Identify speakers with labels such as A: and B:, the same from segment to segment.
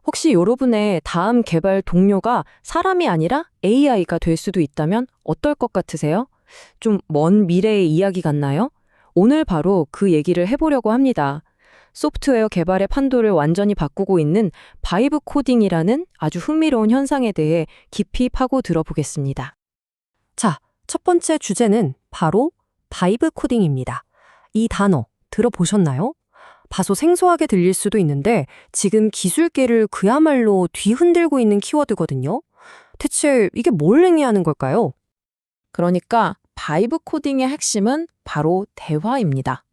A: 혹시 여러분의 다음 개발 동료가 사람이 아니라 AI가 될 수도 있다면 어떨 것 같으세요? 좀 먼 미래의 이야기 같나요? 오늘 바로 그 얘기를 해보려고 합니다. 소프트웨어 개발의 판도를 완전히 바꾸고 있는 바이브 코딩이라는 아주 흥미로운 현상에 대해 깊이 파고 들어보겠습니다.
B: 자, 첫 번째 주제는 바로 바이브 코딩입니다. 이 단어 들어보셨나요? 다소 생소하게 들릴 수도 있는데 지금 기술계를 그야말로 뒤흔들고 있는 키워드거든요. 대체 이게 뭘 의미하는 걸까요?
C: 그러니까 바이브 코딩의 핵심은 바로 대화입니다.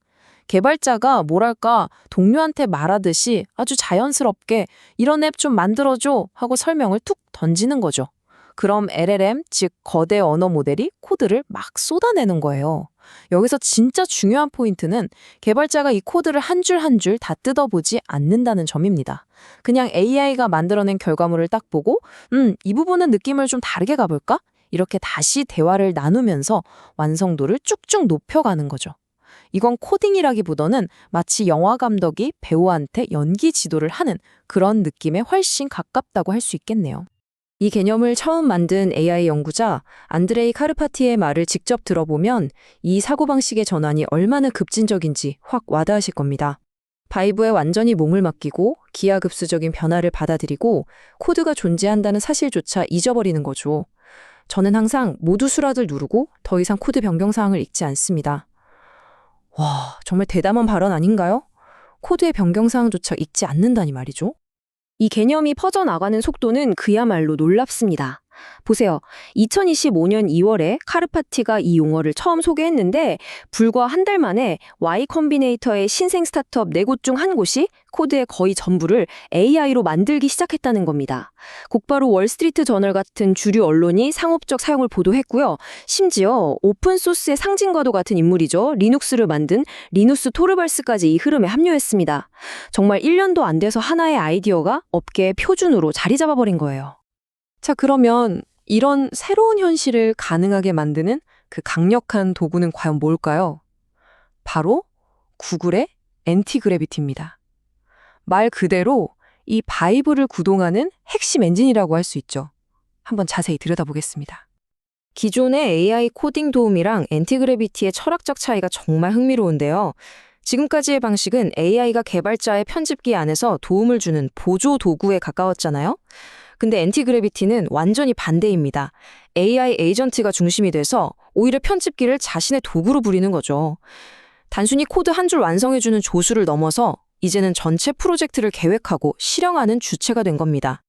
C: 개발자가 뭐랄까 동료한테 말하듯이 아주 자연스럽게 이런 앱 좀 만들어줘 하고 설명을 툭 던지는 거죠. 그럼 LLM, 즉 거대 언어 모델이 코드를 막 쏟아내는 거예요. 여기서 진짜 중요한 포인트는 개발자가 이 코드를 한 줄 한 줄 다 뜯어보지 않는다는 점입니다. 그냥 AI가 만들어낸 결과물을 딱 보고 이 부분은 느낌을 좀 다르게 가볼까? 이렇게 다시 대화를 나누면서 완성도를 쭉쭉 높여가는 거죠. 이건 코딩이라기보다는 마치 영화 감독이 배우한테 연기 지도를 하는 그런 느낌에 훨씬 가깝다고 할 수 있겠네요.
A: 이 개념을 처음 만든 AI 연구자 안드레이 카르파티의 말을 직접 들어보면 이 사고방식의 전환이 얼마나 급진적인지 확 와닿으실 겁니다. 바이브에 완전히 몸을 맡기고 기하급수적인 변화를 받아들이고 코드가 존재한다는 사실조차 잊어버리는 거죠. 저는 항상 모두 수락을 누르고 더 이상 코드 변경사항을 읽지 않습니다. 와, 정말 대담한 발언 아닌가요? 코드의 변경사항조차 읽지 않는다니 말이죠. 이 개념이 퍼져나가는 속도는 그야말로 놀랍습니다. 보세요. 2025년 2월에 카르파티가 이 용어를 처음 소개했는데 불과 한 달 만에 Y 컴비네이터의 신생 스타트업 4곳 중 한 곳이 코드의 거의 전부를 AI로 만들기 시작했다는 겁니다. 곧바로 월스트리트 저널 같은 주류 언론이 상업적 사용을 보도했고요. 심지어 오픈소스의 상징과도 같은 인물이죠. 리눅스를 만든 리누스 토르발스까지 이 흐름에 합류했습니다. 정말 1년도 안 돼서 하나의 아이디어가 업계의 표준으로 자리 잡아버린 거예요.
B: 자, 그러면 이런 새로운 현실을 가능하게 만드는 그 강력한 도구는 과연 뭘까요? 바로 구글의 엔티그래비티입니다. 말 그대로 이 바이브를 구동하는 핵심 엔진이라고 할 수 있죠. 한번 자세히 들여다보겠습니다.
A: 기존의 AI 코딩 도움이랑 엔티그래비티의 철학적 차이가 정말 흥미로운데요. 지금까지의 방식은 AI가 개발자의 편집기 안에서 도움을 주는 보조 도구에 가까웠잖아요. 근데 엔티그래비티는 완전히 반대입니다. AI 에이전트가 중심이 돼서 오히려 편집기를 자신의 도구로 부리는 거죠. 단순히 코드 한 줄 완성해주는 조수를 넘어서 이제는 전체 프로젝트를 계획하고 실행하는 주체가 된 겁니다.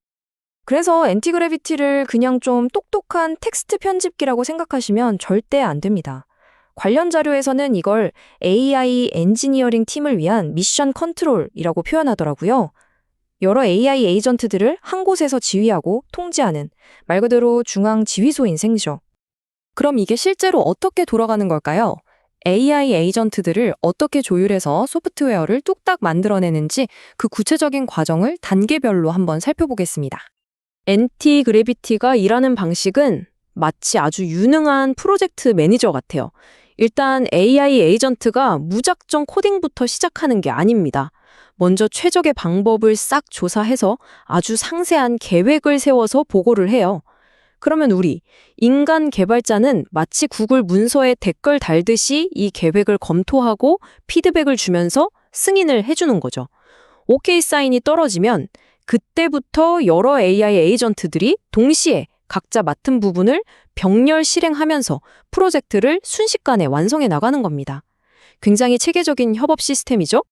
A: 그래서 엔티그래비티를 그냥 좀 똑똑한 텍스트 편집기라고 생각하시면 절대 안 됩니다. 관련 자료에서는 이걸 AI 엔지니어링 팀을 위한 미션 컨트롤이라고 표현하더라고요. 여러 AI 에이전트들을 한 곳에서 지휘하고 통제하는 말 그대로 중앙 지휘소인 셈이죠. 그럼 이게 실제로 어떻게 돌아가는 걸까요? AI 에이전트들을 어떻게 조율해서 소프트웨어를 뚝딱 만들어내는지 그 구체적인 과정을 단계별로 한번 살펴보겠습니다. 엔티그래비티가 일하는 방식은 마치 아주 유능한 프로젝트 매니저 같아요. 일단 AI 에이전트가 무작정 코딩부터 시작하는 게 아닙니다. 먼저 최적의 방법을 싹 조사해서 아주 상세한 계획을 세워서 보고를 해요. 그러면 우리 인간 개발자는 마치 구글 문서에 댓글 달듯이 이 계획을 검토하고 피드백을 주면서 승인을 해주는 거죠. 오케이 사인이 떨어지면 그때부터 여러 AI 에이전트들이 동시에 각자 맡은 부분을 병렬 실행하면서 프로젝트를 순식간에 완성해 나가는 겁니다. 굉장히 체계적인 협업 시스템이죠?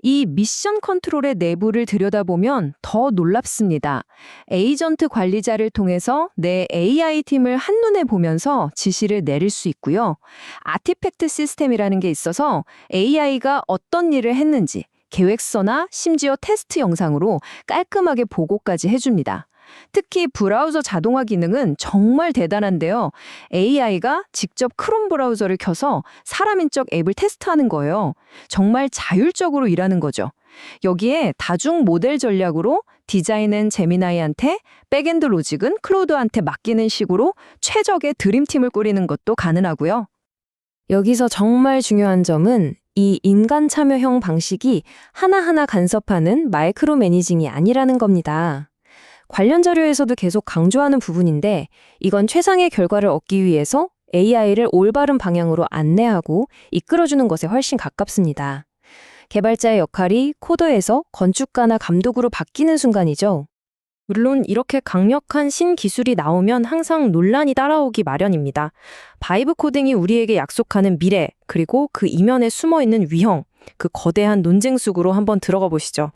A: 이 미션 컨트롤의 내부를 들여다보면 더 놀랍습니다. 에이전트 관리자를 통해서 내 AI 팀을 한눈에 보면서 지시를 내릴 수 있고요. 아티팩트 시스템이라는 게 있어서 AI가 어떤 일을 했는지 계획서나 심지어 테스트 영상으로 깔끔하게 보고까지 해줍니다. 특히 브라우저 자동화 기능은 정말 대단한데요. AI가 직접 크롬 브라우저를 켜서 사람인적 앱을 테스트하는 거예요. 정말 자율적으로 일하는 거죠. 여기에 다중 모델 전략으로 디자인은 제미나이한테, 백엔드 로직은 클로드한테 맡기는 식으로 최적의 드림팀을 꾸리는 것도 가능하고요. 여기서 정말 중요한 점은 이 인간 참여형 방식이 하나하나 간섭하는 마이크로 매니징이 아니라는 겁니다. 관련 자료에서도 계속 강조하는 부분인데 이건 최상의 결과를 얻기 위해서 AI를 올바른 방향으로 안내하고 이끌어주는 것에 훨씬 가깝습니다. 개발자의 역할이 코더에서 건축가나 감독으로 바뀌는 순간이죠. 물론 이렇게 강력한 신기술이 나오면 항상 논란이 따라오기 마련입니다. 바이브 코딩이 우리에게 약속하는 미래, 그리고 그 이면에 숨어있는 위험, 그 거대한 논쟁 속으로 한번 들어가 보시죠.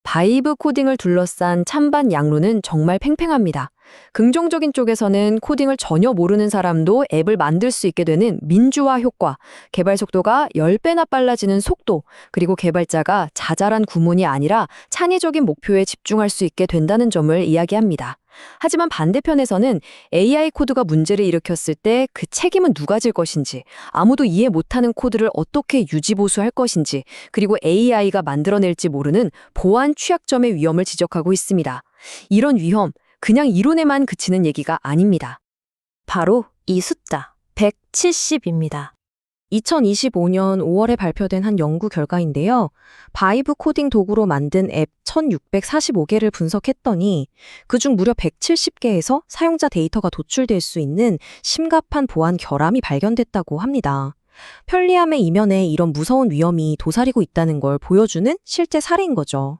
A: 바이브 코딩을 둘러싼 찬반 양론은 정말 팽팽합니다. 긍정적인 쪽에서는 코딩을 전혀 모르는 사람도 앱을 만들 수 있게 되는 민주화 효과, 개발 속도가 10배나 빨라지는 속도, 그리고 개발자가 자잘한 구문이 아니라 창의적인 목표에 집중할 수 있게 된다는 점을 이야기합니다. 하지만 반대편에서는 AI 코드가 문제를 일으켰을 때 그 책임은 누가 질 것인지, 아무도 이해 못하는 코드를 어떻게 유지보수할 것인지, 그리고 AI가 만들어낼지 모르는 보안 취약점의 위험을 지적하고 있습니다. 이런 위험, 그냥 이론에만 그치는 얘기가 아닙니다. 바로 이 숫자, 170입니다. 2025년 5월에 발표된 한 연구 결과인데요. 바이브 코딩 도구로 만든 앱 1645개를 분석했더니 그중 무려 170개에서 사용자 데이터가 도출될 수 있는 심각한 보안 결함이 발견됐다고 합니다. 편리함의 이면에 이런 무서운 위험이 도사리고 있다는 걸 보여주는 실제 사례인 거죠.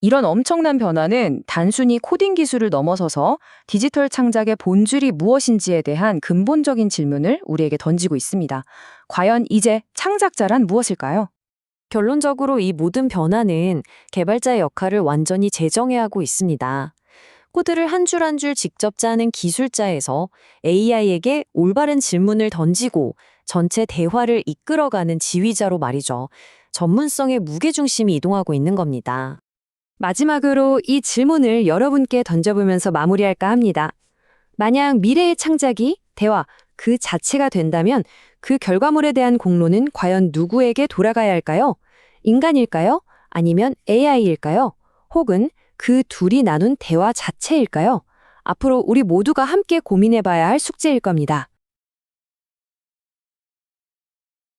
A: 이런 엄청난 변화는 단순히 코딩 기술을 넘어서서 디지털 창작의 본질이 무엇인지에 대한 근본적인 질문을 우리에게 던지고 있습니다. 과연 이제 창작자란 무엇일까요? 결론적으로 이 모든 변화는 개발자의 역할을 완전히 재정해야 하고 있습니다. 코드를 한 줄 한 줄 직접 짜는 기술자에서 AI에게 올바른 질문을 던지고 전체 대화를 이끌어가는 지휘자로 말이죠. 전문성의 무게중심이 이동하고 있는 겁니다. 마지막으로 이 질문을 여러분께 던져보면서 마무리할까 합니다. 만약 미래의 창작이 대화 그 자체가 된다면 그 결과물에 대한 공로는 과연 누구에게 돌아가야 할까요? 인간일까요? 아니면 AI일까요? 혹은 그 둘이 나눈 대화 자체일까요? 앞으로 우리 모두가 함께 고민해봐야 할 숙제일 겁니다.